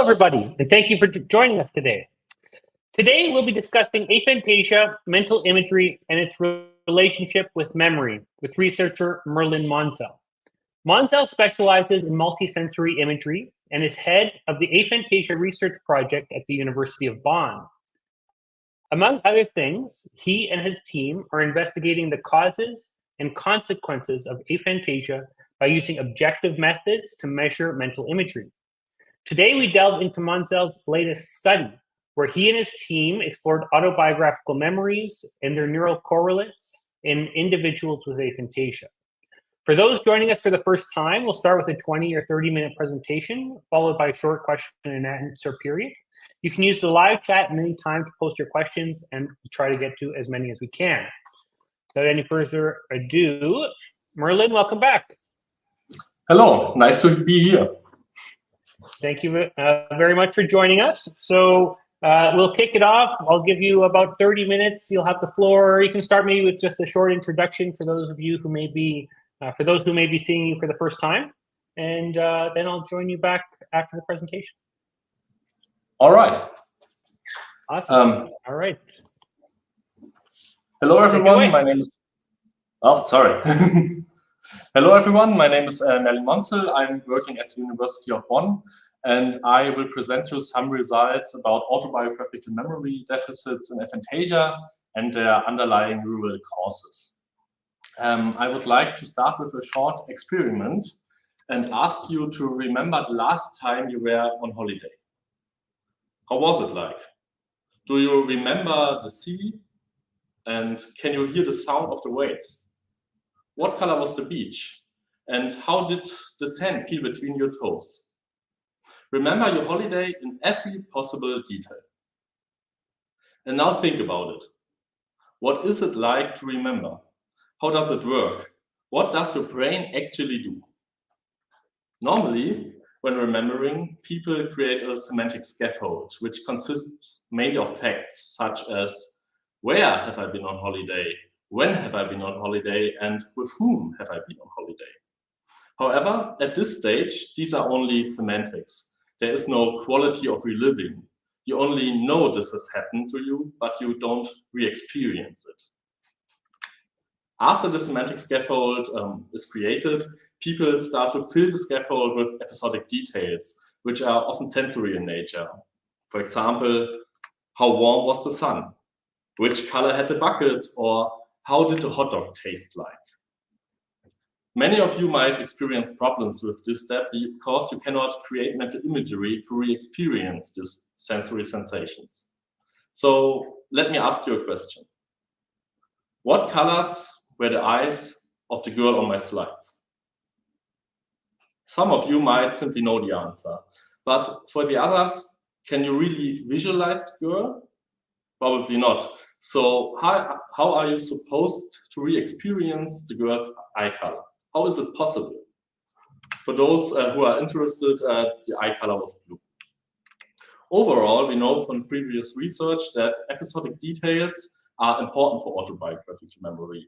everybody, and thank you for joining us today. Today, we'll be discussing aphantasia, mental imagery, and its relationship with memory with researcher Merlin Monzel. Monzel specializes in multisensory imagery and is head of the Aphantasia research project at the University of Bonn. Among other things, he and his team are investigating the causes and consequences of aphantasia by using objective methods to measure mental imagery. Today, we delve into Monzel's latest study, where he and his team explored autobiographical memories and their neural correlates in individuals with aphantasia. For those joining us for the first time, we'll start with a 20 or 30-minute presentation, followed by a short question and answer period. You can use the live chat at any time to post your questions, and we'll try to get to as many as we can. Without any further ado, Merlin, welcome back. Hello, nice to be here. Thank you very much for joining us. So we'll kick it off. I'll give you about 30 minutes. You'll have the floor. You can start maybe with just a short introduction for those of you who may be, seeing you for the first time. And then I'll join you back after the presentation. All right. Awesome. All right. Hello, everyone. My name is... Oh, sorry. Hello, everyone. My name is Merlin Monzel. I'm working at the University of Bonn, and I will present you some results about autobiographical memory deficits in aphantasia and their underlying neural causes. I would like to start with a short experiment and ask you to remember the last time you were on holiday. How was it like? Do you remember the sea? And can you hear the sound of the waves? What color was the beach? And how did the sand feel between your toes? Remember your holiday in every possible detail. And now think about it. What is it like to remember? How does it work? What does your brain actually do? Normally, when remembering, people create a semantic scaffold, which consists mainly of facts such as where have I been on holiday, when have I been on holiday, and with whom have I been on holiday. However, at this stage, these are only semantics. There is no quality of reliving. You only know this has happened to you, but you don't re-experience it. After the semantic scaffold is created, people start to fill the scaffold with episodic details, which are often sensory in nature. For example, how warm was the sun? Which color had the bucket? Or how did the hot dog taste like? Many of you might experience problems with this step because you cannot create mental imagery to re-experience these sensory sensations. So let me ask you a question. What colors were the eyes of the girl on my slides? Some of you might simply know the answer, but for the others, can you really visualize the girl? Probably not. So how are you supposed to re-experience the girl's eye color? How is it possible? For those who are interested, the eye color was blue. Overall, we know from previous research that episodic details are important for autobiographical memory.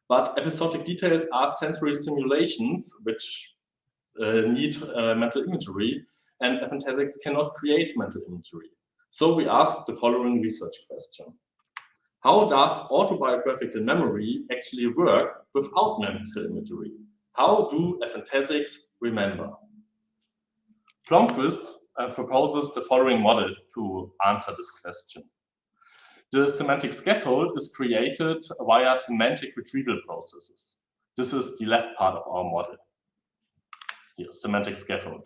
But episodic details are sensory simulations which need mental imagery, and Aphantasics cannot create mental imagery. So we asked the following research question. How does autobiographical memory actually work without mental imagery? How do Aphantasics remember? Blomqvist proposes the following model to answer this question. The semantic scaffold is created via semantic retrieval processes. This is the left part of our model. Here, semantic scaffold.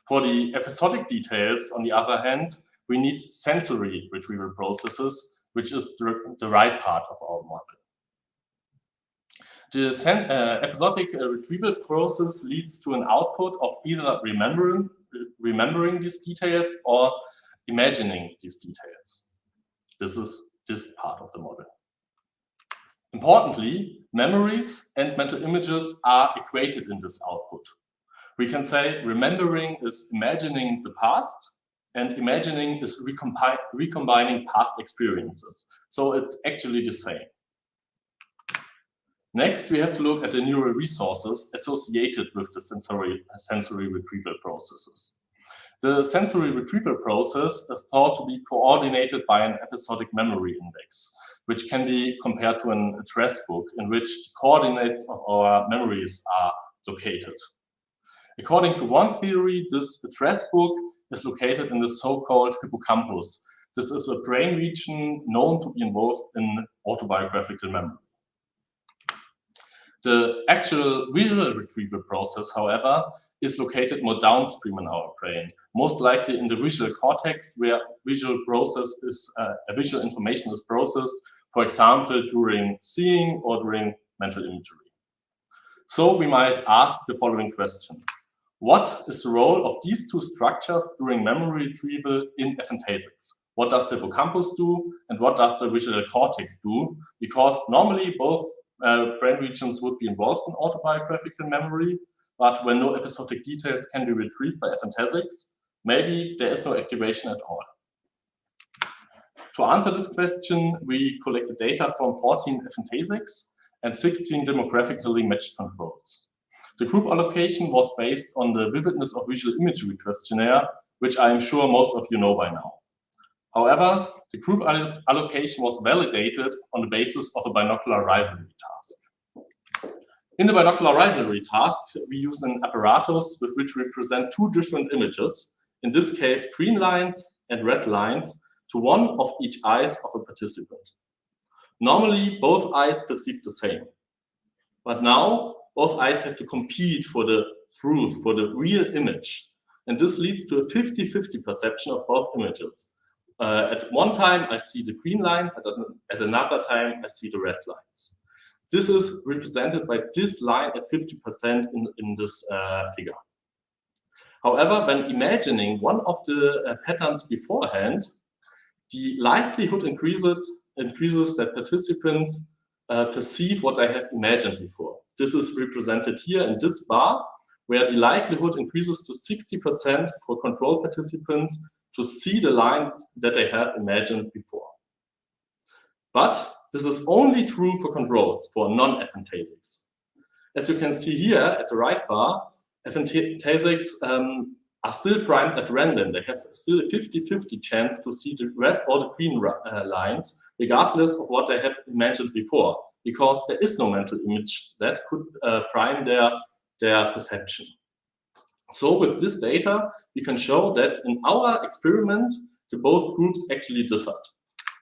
For the episodic details, on the other hand, we need sensory retrieval processes, which is the right part of our model. The episodic retrieval process leads to an output of either remembering these details or imagining these details. This is this part of the model. Importantly, memories and mental images are equated in this output. We can say remembering is imagining the past, and imagining is recombining past experiences. So it's actually the same. Next, we have to look at the neural resources associated with the sensory retrieval processes. The sensory retrieval process is thought to be coordinated by an episodic memory index, which can be compared to an address book in which the coordinates of our memories are located. According to one theory, this address book is located in the so-called hippocampus. This is a brain region known to be involved in autobiographical memory. The actual visual retrieval process, however, is located more downstream in our brain, most likely in the visual cortex, where visual information is processed, for example, during seeing or during mental imagery. So we might ask the following question. What is the role of these two structures during memory retrieval in Aphantasics? What does the hippocampus do, and what does the visual cortex do? Because normally both brain regions would be involved in autobiographical memory, but when no episodic details can be retrieved by Aphantasics, maybe there is no activation at all. To answer this question, we collected data from 14 Aphantasics and 16 demographically matched controls. The group allocation was based on the vividness of visual imagery questionnaire, which I am sure most of you know by now. However, the group allocation was validated on the basis of a binocular rivalry task. In the binocular rivalry task, we used an apparatus with which we present two different images, in this case green lines and red lines, to one of each eyes of a participant. Normally, both eyes perceive the same. But now, both eyes have to compete for the truth, for the real image. And this leads to a 50-50 perception of both images. At one time, I see the green lines, at another time, I see the red lines. This is represented by this line at 50% in this figure. However, when imagining one of the patterns beforehand, the likelihood increases that participants perceive what I have imagined before. This is represented here in this bar, where the likelihood increases to 60% for control participants to see the line that they have imagined before. But this is only true for controls, for non-Aphantasics. As you can see here at the right bar, Aphantasics are still primed at random. They have still a 50-50 chance to see the red or the green lines, regardless of what they have imagined before, because there is no mental image that could prime their perception. So with this data, we can show that in our experiment, the both groups actually differed.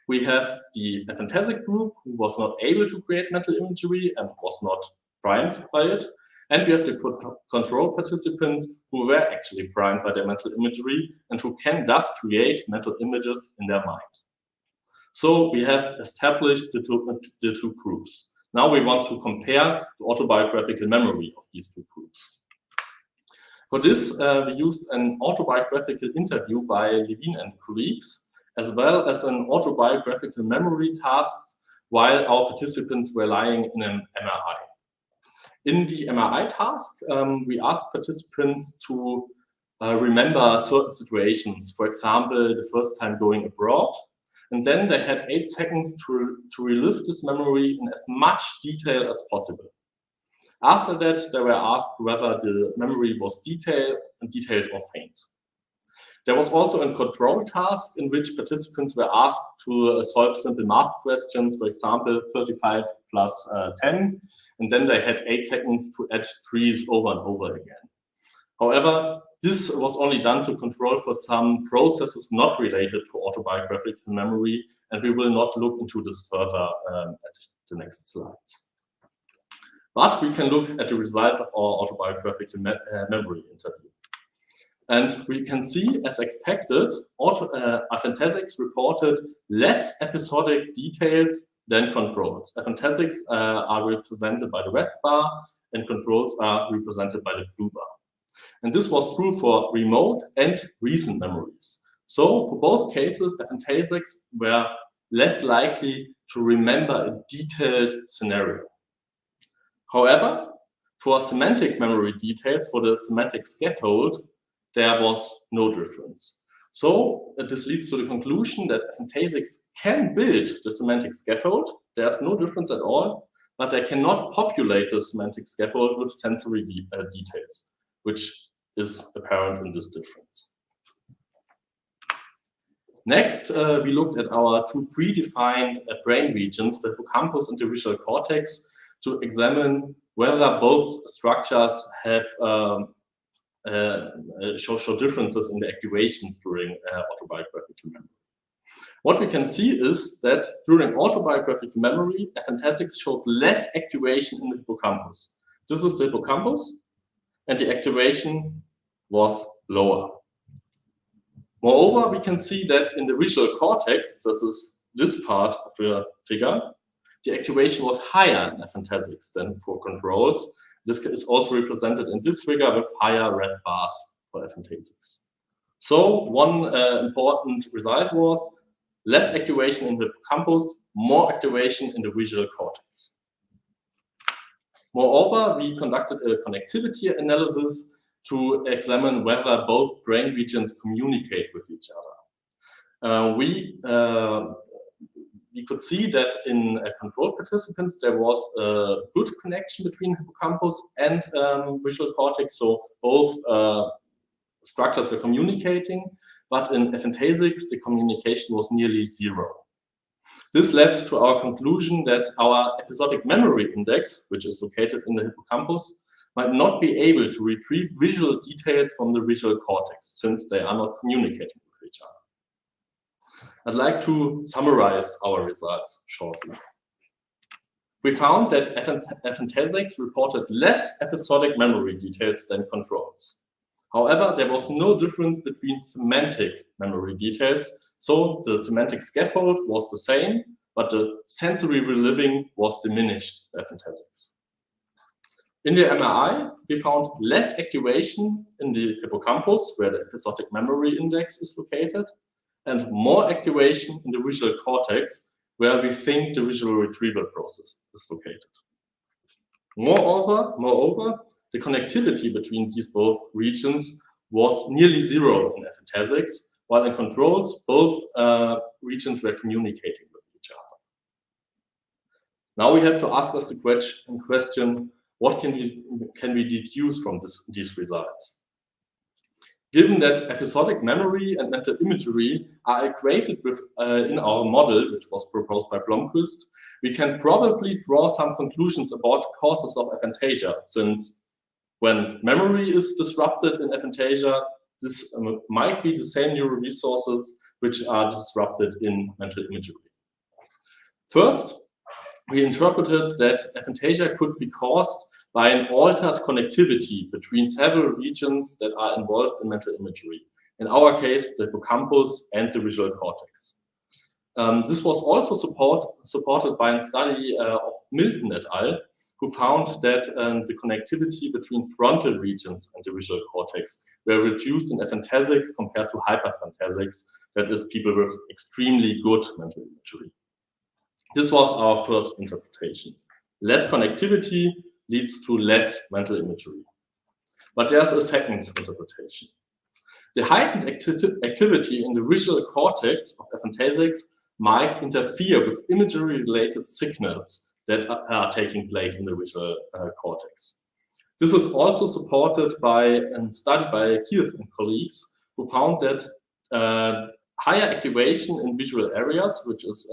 We have the Aphantasic group, who was not able to create mental imagery and was not primed by it. And we have the control participants who were actually primed by their mental imagery and who can thus create mental images in their mind. So we have established the two groups. Now we want to compare the autobiographical memory of these two groups. For this, we used an autobiographical interview by Levine and colleagues, as well as an autobiographical memory tasks while our participants were lying in an MRI. In the MRI task, we asked participants to remember certain situations, for example, the first time going abroad, and then they had 8 seconds to relive this memory in as much detail as possible. After that, they were asked whether the memory was detailed or faint. There was also a control task in which participants were asked to solve simple math questions, for example, 35 plus 10, and then they had 8 seconds to add trees over and over again. However, this was only done to control for some processes not related to autobiographical memory, and we will not look into this further at the next slides. But we can look at the results of our autobiographical memory interview. And we can see, as expected, Aphantasics reported less episodic details than controls. Aphantasics are represented by the red bar, and controls are represented by the blue bar. And this was true for remote and recent memories. So for both cases, Aphantasics were less likely to remember a detailed scenario. However, for semantic memory details, for the semantic scaffold, there was no difference. So this leads to the conclusion that Aphantasics can build the semantic scaffold. There's no difference at all, but they cannot populate the semantic scaffold with sensory details, which is apparent in this difference. Next, we looked at our two predefined brain regions, the hippocampus and the visual cortex, to examine whether both structures have show differences in the activations during autobiographical memory. What we can see is that during autobiographical memory, Aphantasics showed less activation in the hippocampus. This is the hippocampus, and the activation was lower. Moreover, we can see that in the visual cortex, this is this part of the figure, the activation was higher in Aphantasics than for controls. This is also represented in this figure with higher red bars for Aphantasics. So one important result was less activation in the hippocampus, more activation in the visual cortex. Moreover, we conducted a connectivity analysis to examine whether both brain regions communicate with each other. We could see that in control participants, there was a good connection between hippocampus and visual cortex, so both structures were communicating, but in Aphantasics, the communication was nearly zero. This led to our conclusion that our episodic memory index, which is located in the hippocampus, might not be able to retrieve visual details from the visual cortex, since they are not communicating with each other. I'd like to summarize our results shortly. We found that Aphantasics reported less episodic memory details than controls. However, there was no difference between semantic memory details, so the semantic scaffold was the same, but the sensory reliving was diminished in Aphantasics. In the MRI, we found less activation in the hippocampus, where the episodic memory index is located, and more activation in the visual cortex, where we think the visual retrieval process is located. Moreover, the connectivity between these both regions was nearly zero in Aphantasics, while in controls, both regions were communicating with each other. Now we have to ask us the question, what can we deduce from these results? Given that episodic memory and mental imagery are equated with in our model, which was proposed by Blomqvist, we can probably draw some conclusions about causes of aphantasia, since when memory is disrupted in aphantasia, this might be the same neural resources which are disrupted in mental imagery. First, we interpreted that aphantasia could be caused by an altered connectivity between several regions that are involved in mental imagery. In our case, the hippocampus and the visual cortex. This was also supported by a study of Milton et al., who found that the connectivity between frontal regions and the visual cortex were reduced in Aphantasics compared to hyperphantasics, that is, people with extremely good mental imagery. This was our first interpretation. Less connectivity leads to less mental imagery. But there's a second interpretation. The heightened activity in the visual cortex of Aphantasics might interfere with imagery-related signals that are taking place in the visual cortex. This is also supported by a study by Keith and colleagues, who found that higher activation in visual areas, which is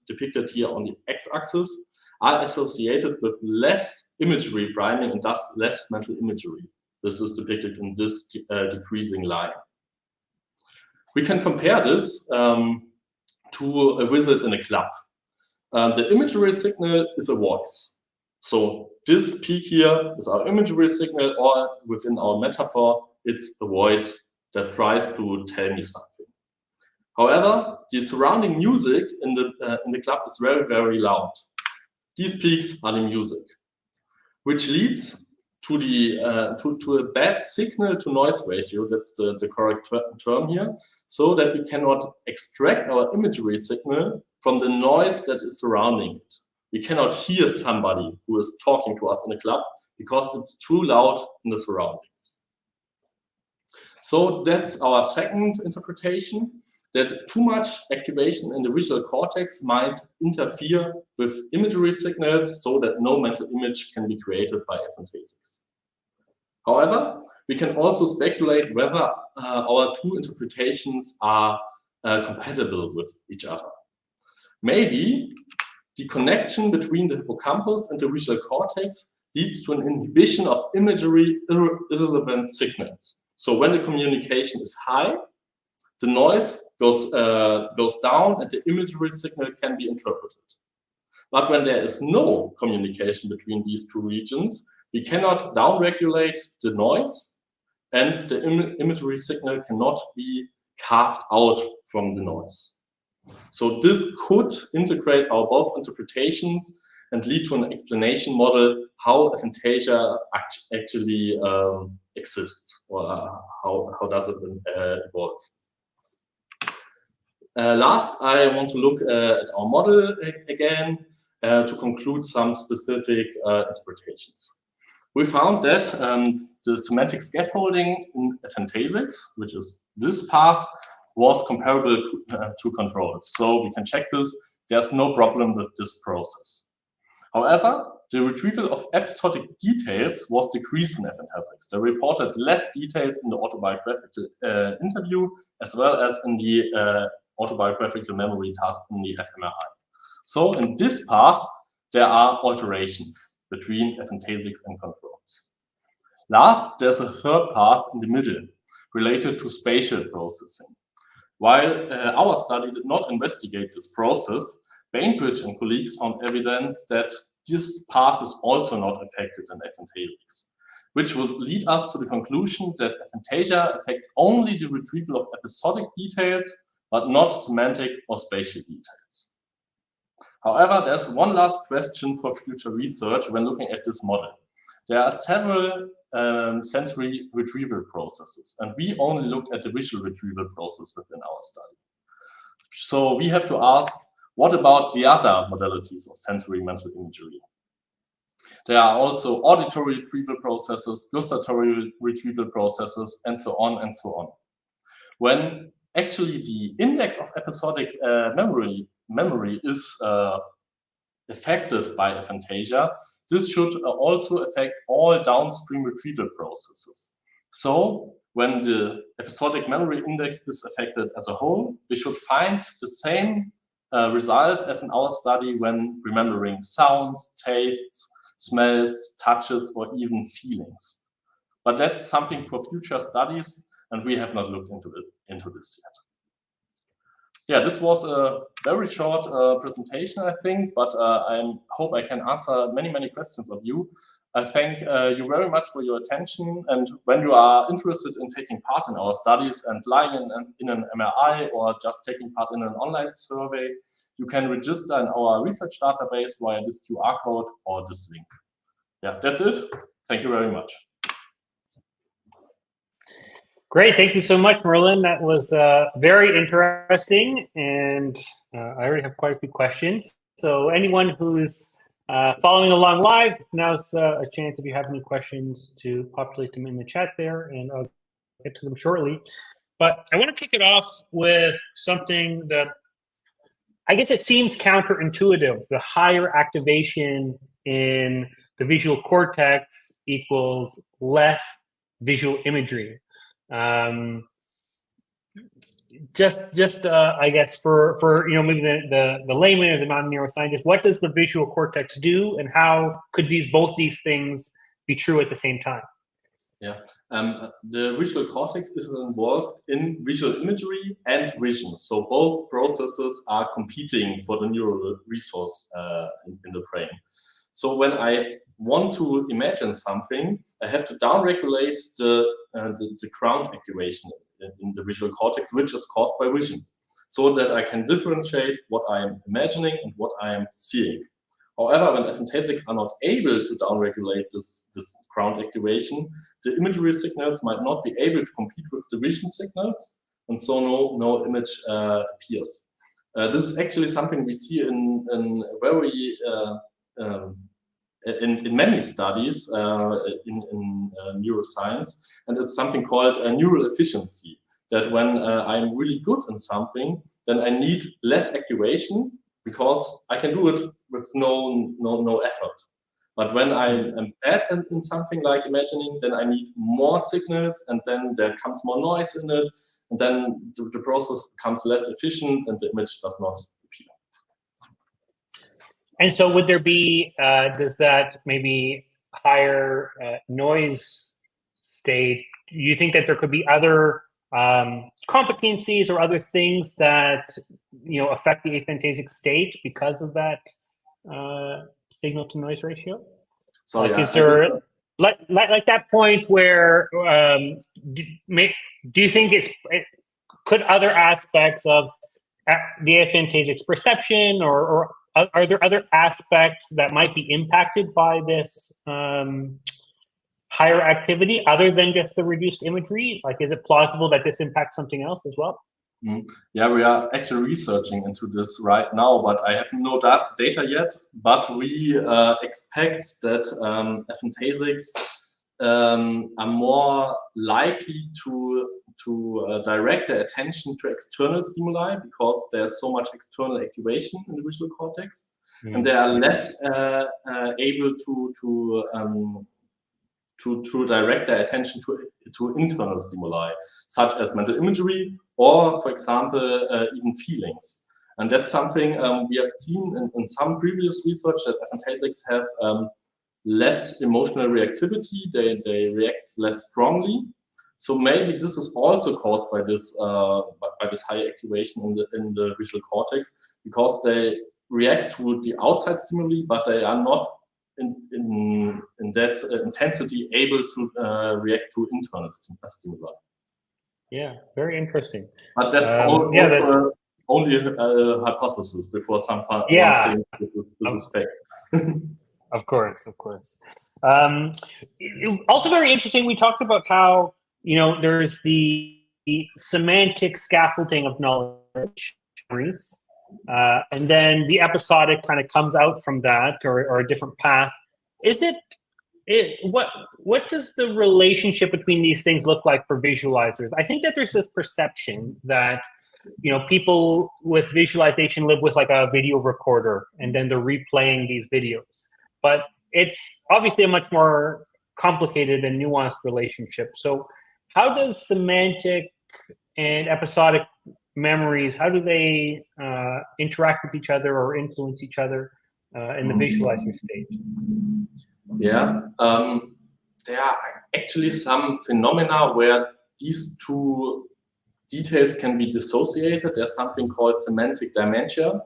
depicted here on the x-axis, are associated with less imagery priming and thus less mental imagery. This is depicted in this decreasing line. We can compare this to a visit in a club. The imagery signal is a voice. So this peak here is our imagery signal, or within our metaphor, it's a voice that tries to tell me something. However, the surrounding music in the club is very, very loud. These peaks are the music, which leads to a bad signal to noise ratio. That's the correct term here, so that we cannot extract our imagery signal from the noise that is surrounding it. We cannot hear somebody who is talking to us in a club because it's too loud in the surroundings. So that's our second interpretation, that too much activation in the visual cortex might interfere with imagery signals so that no mental image can be created by Aphantasics. However, we can also speculate whether our two interpretations are compatible with each other. Maybe the connection between the hippocampus and the visual cortex leads to an inhibition of imagery irrelevant signals. So when the communication is high, the noise goes down and the imagery signal can be interpreted. But when there is no communication between these two regions, we cannot downregulate the noise and the imagery signal cannot be carved out from the noise. So this could integrate our both interpretations and lead to an explanation model how aphantasia actually exists, or how does it evolve. Last, I want to look at our model again to conclude some specific interpretations. We found that the semantic scaffolding in Aphantasics, which is this path, was comparable to controls. So we can check this. There's no problem with this process. However, the retrieval of episodic details was decreased in Aphantasics. They reported less details in the autobiographical interview, as well as in the autobiographical memory task in the fMRI. So in this path, there are alterations between Aphantasics and controls. Last, there's a third path in the middle, related to spatial processing. While our study did not investigate this process, Bainbridge and colleagues found evidence that this path is also not affected in Aphantasics, which will lead us to the conclusion that aphantasia affects only the retrieval of episodic details, but not semantic or spatial details. However, there's one last question for future research when looking at this model. There are several sensory retrieval processes, and we only looked at the visual retrieval process within our study. So we have to ask, what about the other modalities of sensory mental imagery? There are also auditory retrieval processes, gustatory retrieval processes, and so on and so on. When actually the index of episodic memory is affected by aphantasia, this should also affect all downstream retrieval processes. So when the episodic memory index is affected as a whole, we should find the same results as in our study when remembering sounds, tastes, smells, touches, or even feelings. But that's something for future studies, and we have not looked into this yet. Yeah, this was a very short presentation, I think, but I hope I can answer many questions of you. I thank you very much for your attention, and when you are interested in taking part in our studies and lying in an MRI or just taking part in an online survey, you can register in our research database via this QR code or this link. Yeah, that's it. Thank you very much. Great, thank you so much, Merlin. That was very interesting, and I already have quite a few questions. So anyone who's following along live, now's a chance if you have any questions to populate them in the chat there, and I'll get to them shortly. But I want to kick it off with something that I guess it seems counterintuitive. The higher activation in the visual cortex equals less visual imagery. Just I guess for maybe the layman or the non-neuroscientist, what does the visual cortex do, and how could both these things be true at the same time? Yeah, the visual cortex is involved in visual imagery and vision. So both processes are competing for the neural resource in the brain. So when I want to imagine something, I have to downregulate the ground activation in the visual cortex, which is caused by vision, so that I can differentiate what I am imagining and what I am seeing. However, when Aphantasics are not able to downregulate this ground activation, the imagery signals might not be able to compete with the vision signals, and so no image appears. This is actually something we see in very in many studies in neuroscience, and it's something called neural efficiency. That when I'm really good in something, then I need less activation because I can do it with no effort. But when I'm bad in something like imagining, then I need more signals, and then there comes more noise in it, and then the process becomes less efficient, and the image does not appear. And so would there be, does that maybe higher noise state, do you think that there could be other competencies or other things that, affect the aphantasic state because of that signal to noise ratio? Sorry, like, is there like that point where do you think could other aspects of the aphantasic's perception or are there other aspects that might be impacted by this higher activity other than just the reduced imagery? Like, is it plausible that this impacts something else as well? Yeah, we are actually researching into this right now, but I have no data yet. But we expect that aphantasics are more likely to direct their attention to external stimuli because there's so much external activation in the visual cortex, and they are less able to direct their attention to internal stimuli, such as mental imagery or, for example, even feelings. And that's something we have seen in some previous research, that aphantasics have less emotional reactivity. They react less strongly. So maybe this is also caused by this high activation in the visual cortex, because they react to the outside stimuli, but they are not in that intensity able to react to internal stimuli. Yeah, very interesting. But that's only a hypothesis before some yeah, this is fact. Of course. Also very interesting, we talked about how, there's the semantic scaffolding of knowledge, and then the episodic kind of comes out from that, or a different path. What does the relationship between these things look like for visualizers? I think that there's this perception that, people with visualization live with like a video recorder and then they're replaying these videos. But it's obviously a much more complicated and nuanced relationship. So how does semantic and episodic memories, how do they interact with each other or influence each other in the visualizer state? Yeah, there are actually some phenomena where these two details can be dissociated. There's something called semantic dementia,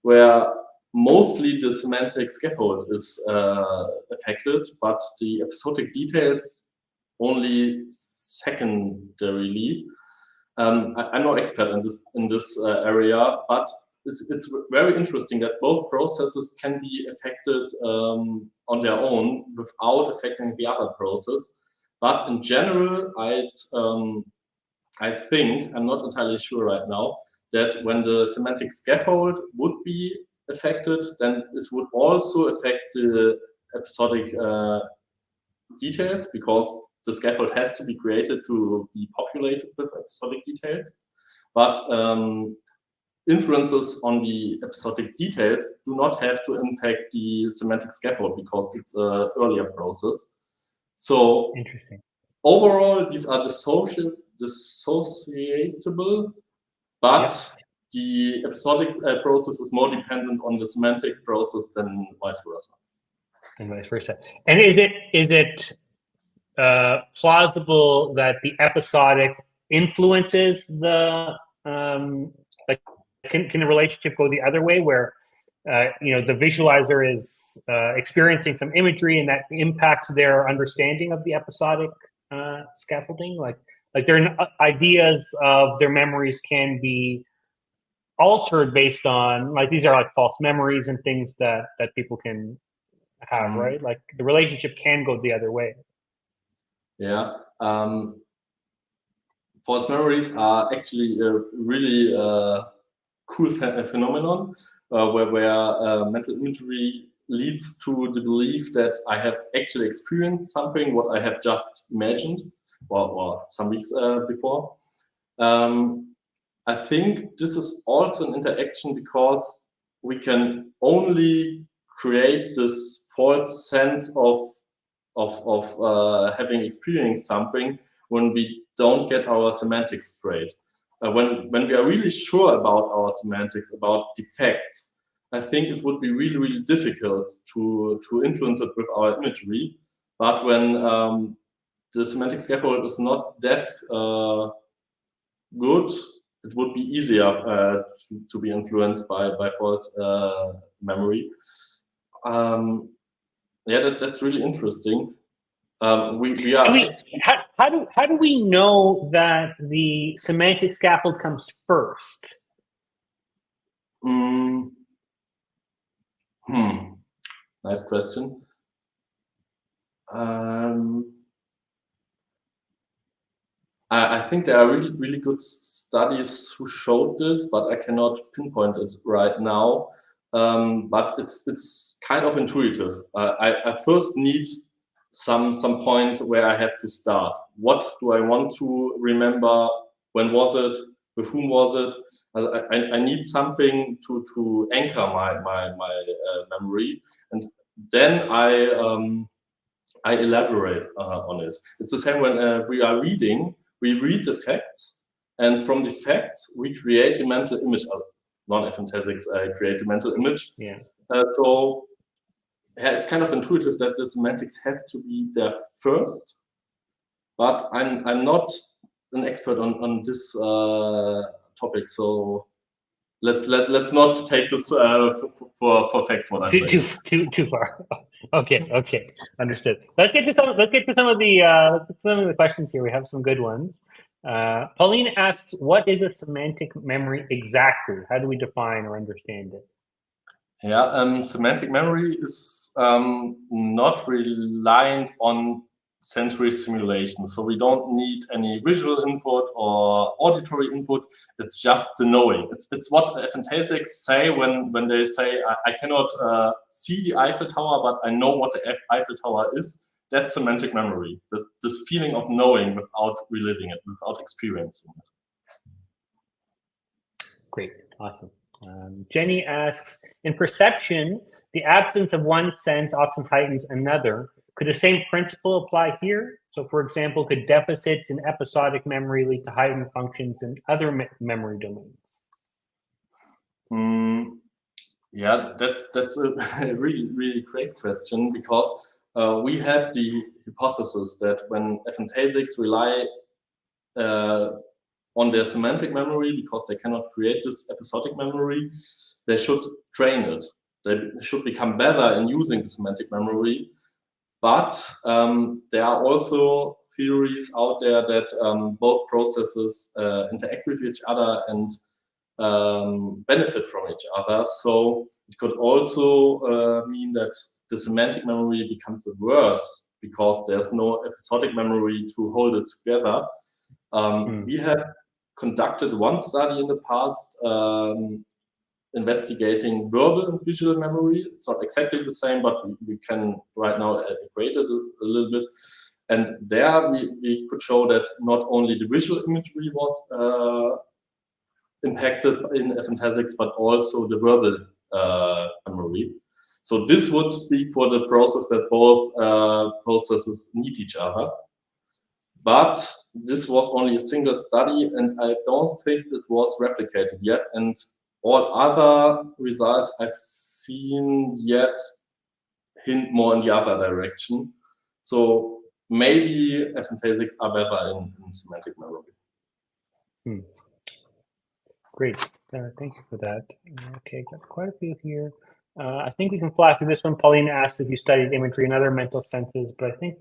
where mostly the semantic scaffold is affected, but the episodic details only secondarily. I'm no expert in this area, but it's very interesting that both processes can be affected on their own without affecting the other process. But in general, I think, I'm not entirely sure right now, that when the semantic scaffold would be affected, then it would also affect the episodic details, because the scaffold has to be created to be populated with episodic details. But inferences on the episodic details do not have to impact the semantic scaffold because it's an earlier process. So interesting. Overall, these are dissociable, but the episodic process is more dependent on the semantic process than vice versa. And vice versa. And is it plausible that the episodic influences the can the relationship go the other way, where the visualizer is experiencing some imagery and that impacts their understanding of the episodic scaffolding? Like their ideas of their memories can be altered based on, like, these are like false memories and things that people can have, right? Like the relationship can go the other way. Yeah. False memories are actually a really cool phenomenon where mental imagery leads to the belief that I have actually experienced something what I have just imagined or some weeks before. I think this is also an interaction because we can only create this false sense of having experienced something when we don't get our semantics straight. When we are really sure about our semantics, about the facts, I think it would be really, really difficult to influence it with our imagery. But when the semantic scaffold is not that good, it would be easier to be influenced by false memory. Yeah, that's really interesting. We are. How do we know that the semantic scaffold comes first? Nice question. I think there are really, really good studies who showed this, but I cannot pinpoint it right now. But it's kind of intuitive. I first need some point where I have to start. What do I want to remember? When was it? With whom was it? I need something to anchor my memory, and then I elaborate on it. It's the same when we are reading. We read the facts, and from the facts we create the mental image. Non-Aphantasics create the mental image. Yeah. So yeah, it's kind of intuitive that the semantics have to be there first. But I'm not an expert on this topic, so let's not take this for facts. What I'm saying. Too far. Okay, understood. Let's get to some of the questions here. We have some good ones. Pauline asks, "What is a semantic memory exactly? How do we define or understand it?" Yeah, semantic memory is not reliant on sensory stimulation. So we don't need any visual input or auditory input. It's just the knowing. It's what Aphantasics say when they say, I cannot see the Eiffel Tower, but I know what the Eiffel Tower is. That's semantic memory. This feeling of knowing without reliving it, without experiencing it. Great, awesome. Jenny asks, in perception, the absence of one sense often heightens another. Could the same principle apply here? So, for example, could deficits in episodic memory lead to heightened functions in other memory domains? Yeah, that's a really, really great question, because we have the hypothesis that when Aphantasics rely on their semantic memory, because they cannot create this episodic memory, they should train it. They should become better in using the semantic memory. But there are also theories out there that both processes interact with each other and benefit from each other. So it could also mean that the semantic memory becomes worse because there's no episodic memory to hold it together. We have conducted one study in the past investigating verbal and visual memory. It's not exactly the same, but we can right now equate it a little bit. And there we could show that not only the visual imagery was impacted in Aphantasics, but also the verbal memory. So this would speak for the process that both processes need each other. But this was only a single study, and I don't think it was replicated yet. And all other results I've seen yet hint more in the other direction. So maybe Aphantasics are better in semantic memory. Great, thank you for that. Okay, got quite a few here. I think we can fly through this one. Pauline asked if you studied imagery and other mental senses, but I think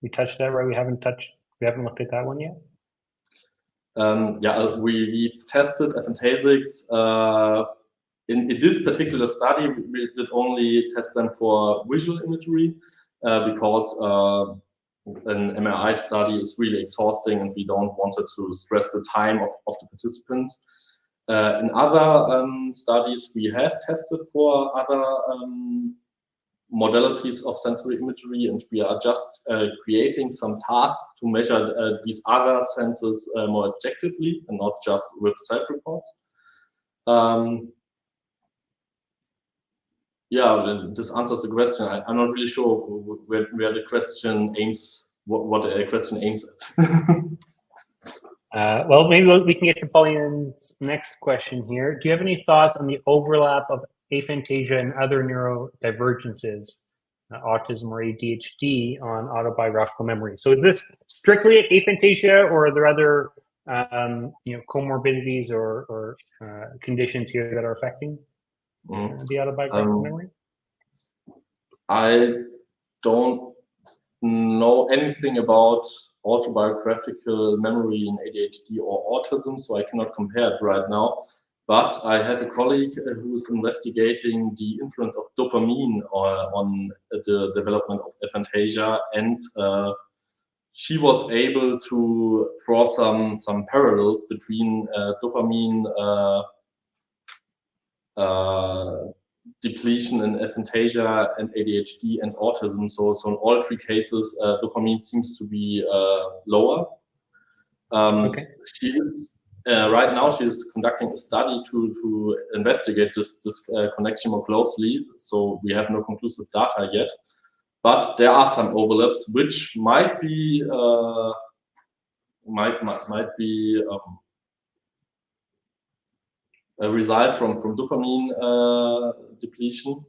we touched that, right? We haven't looked at that one yet. Yeah, we've tested Aphantasics. In this particular study, we did only test them for visual imagery because an MRI study is really exhausting and we don't want to stress the time of the participants. In other studies, we have tested for other modalities of sensory imagery, and we are just creating some tasks to measure these other senses more objectively and not just with self-reports. Yeah, this answers the question. I'm not really sure where the question aims, what the question aims at. Well, maybe we can get to Pauline's next question here. Do you have any thoughts on the overlap of aphantasia and other neurodivergences, autism or ADHD, on autobiographical memory? So is this strictly aphantasia, or are there other comorbidities or conditions here that are affecting the autobiographical memory? I don't know anything about autobiographical memory in ADHD or autism, so I cannot compare it right now. But I had a colleague who is investigating the influence of dopamine on the development of aphantasia, and she was able to draw some parallels between dopamine depletion in aphantasia and ADHD and autism. So in all three cases, dopamine seems to be lower. Okay. Right now, she is conducting a study to investigate this connection more closely. So we have no conclusive data yet, but there are some overlaps which might be a result from dopamine depletion.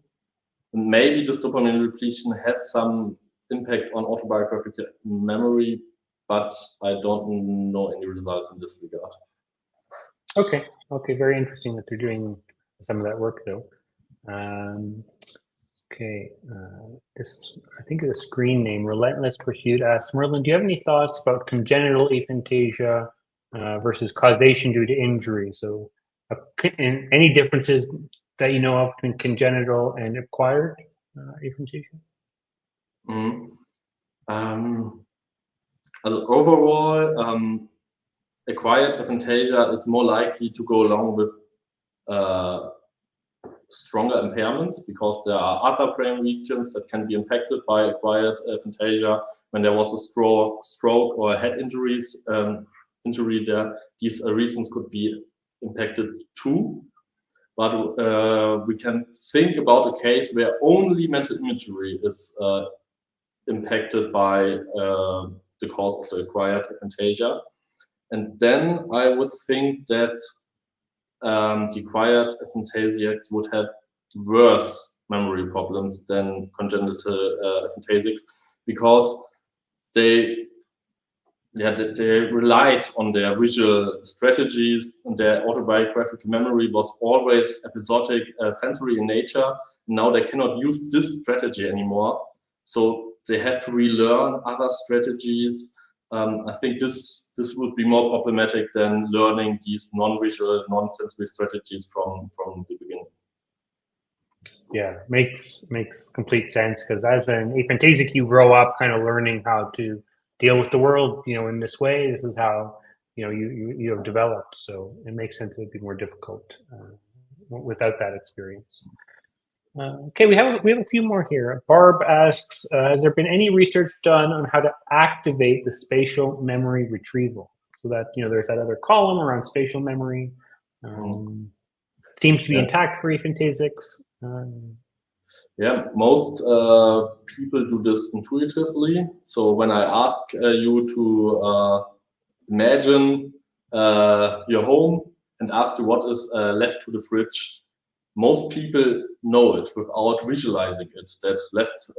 And maybe this dopamine depletion has some impact on autobiographical memory, but I don't know any results in this regard. Okay, very interesting that they're doing some of that work, though. I think the screen name, Relentless Pursuit, asks, Merlin, do you have any thoughts about congenital aphantasia versus causation due to injury? So any differences that you know of between congenital and acquired aphantasia? Overall, acquired aphantasia is more likely to go along with stronger impairments, because there are other brain regions that can be impacted by acquired aphantasia. When there was a stroke or a head injury there, these regions could be impacted too. But we can think about a case where only mental imagery is impacted by the cause of the acquired aphantasia. And then I would think that the acquired aphantasics would have worse memory problems than congenital aphantasics, because they relied on their visual strategies, and their autobiographical memory was always episodic, sensory in nature. Now they cannot use this strategy anymore, so they have to relearn other strategies. I think this would be more problematic than learning these non-visual, non-sensory strategies from the beginning. Yeah, makes complete sense, because as an aphantasic, you grow up kind of learning how to deal with the world, in this way. This is how you have developed. So it makes sense it would be more difficult without that experience. Okay, we have a few more here. Barb asks, has there been any research done on how to activate the spatial memory retrieval? So that there's that other column around spatial memory. Seems to be intact for aphantasics. Yeah, most people do this intuitively. So when I ask you to imagine your home and ask you what is left to the fridge, most people know it without visualizing it. That left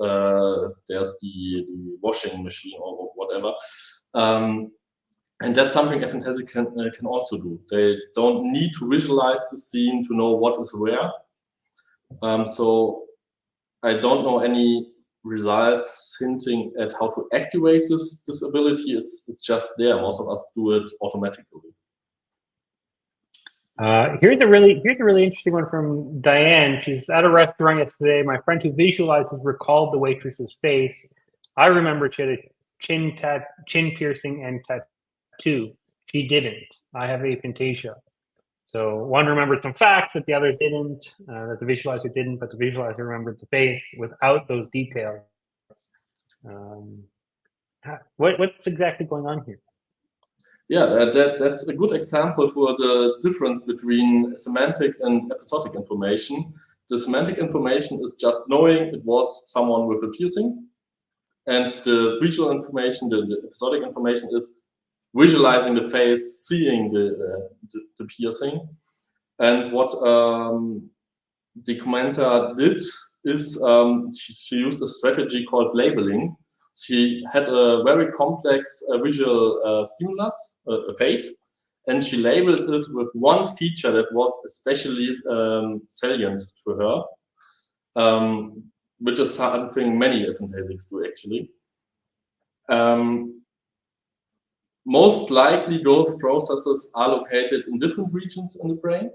there's the washing machine or whatever. And that's something aphantasic can also do. They don't need to visualize the scene to know what is where. So I don't know any results hinting at how to activate this ability. It's just there. Most of us do it automatically. Here's a really interesting one from Diane. She's at a restaurant yesterday. My friend who visualizes recalled the waitress's face. I remember she had a chin piercing and tattoo. She didn't. I have aphantasia. So one remembered some facts that the others didn't, that the visualizer didn't, but the visualizer remembered the face without those details. What's exactly going on here? Yeah, that's a good example for the difference between semantic and episodic information. the semantic information is just knowing it was someone with a piercing, and the visual information, the episodic information, is visualizing the face, seeing the piercing. And what the commenter did is she used a strategy called labeling. She had a very complex visual stimulus, a face, and she labeled it with one feature that was especially salient to her, which is something many Aphantasics do actually. Most likely those processes are located in different regions in the brain.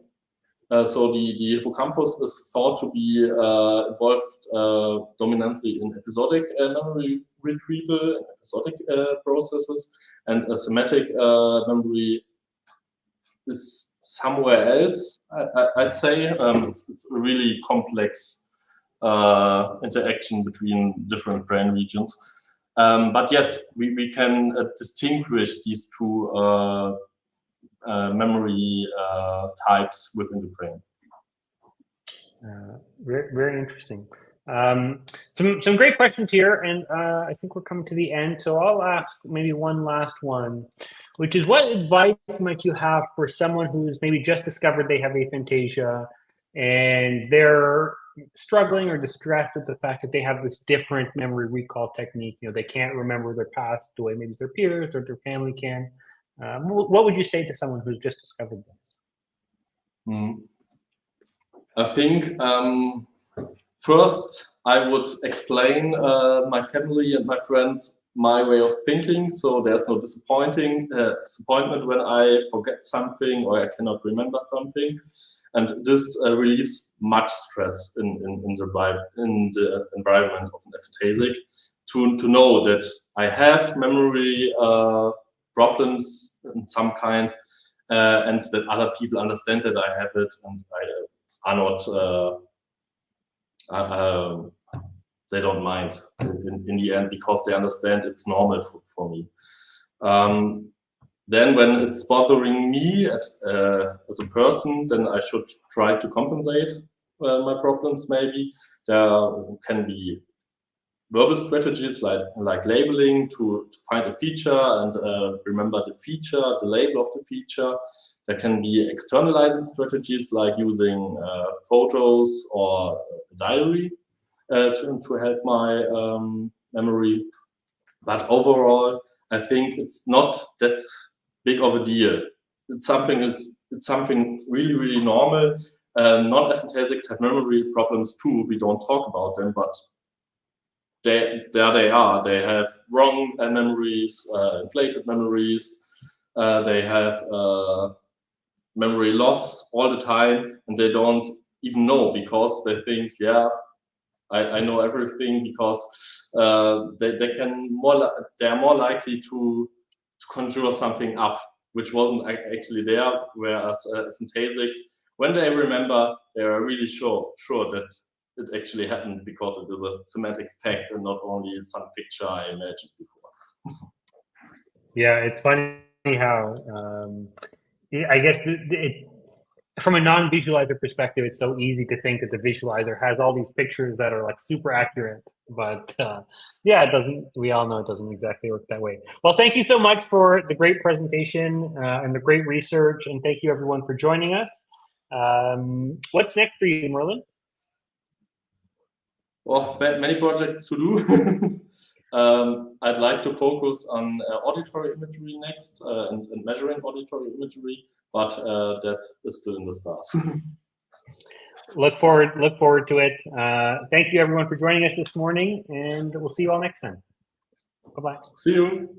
So the hippocampus is thought to be involved dominantly in episodic memory retrieval, and episodic processes, and a semantic memory is somewhere else, I'd say. It's a really complex interaction between different brain regions. But yes, we can distinguish these two memory types within the brain. Very, very interesting. Some great questions here, and I think we're coming to the end. So I'll ask maybe one last one, which is, what advice might you have for someone who's maybe just discovered they have aphantasia and they're struggling or distressed with the fact that they have this different memory recall technique? You know, they can't remember their past the way maybe their peers or their family can. What would you say to someone who's just discovered this? I think first I would explain my family and my friends my way of thinking, so there's no disappointment when I forget something or I cannot remember something, and this relieves much stress in the environment of an aphantasic to know that I have memory problems in some kind, and that other people understand that I have it, and I are not they don't mind in the end, because they understand it's normal for me. Then when it's bothering me as a person, then I should try to compensate my problems. Maybe there can be verbal strategies like labeling to find a feature and remember the feature, the label of the feature. There can be externalizing strategies like using photos or a diary to help my memory. But overall, I think it's not that big of a deal. It's something really, really normal. Non-aphantasics have memory problems too. We don't talk about them, but there they are. They have wrong memories, inflated memories. They have memory loss all the time, and they don't even know, because they think, yeah, I know everything, because they're more likely to conjure something up which wasn't actually there. Whereas Aphantasics, when they remember, they are really sure that it actually happened, because it is a semantic fact and not only some picture I imagined before. Yeah, it's funny how I guess from a non-visualizer perspective, it's so easy to think that the visualizer has all these pictures that are like super accurate, but yeah, it doesn't. We all know it doesn't exactly work that way. Well, thank you so much for the great presentation and the great research, and thank you everyone for joining us. What's next for you, Merlin? Well, many projects to do. I'd like to focus on auditory imagery next and measuring auditory imagery, but that is still in the stars. Look forward to it. Thank you everyone for joining us this morning, and we'll see you all next time. Bye-bye. See you.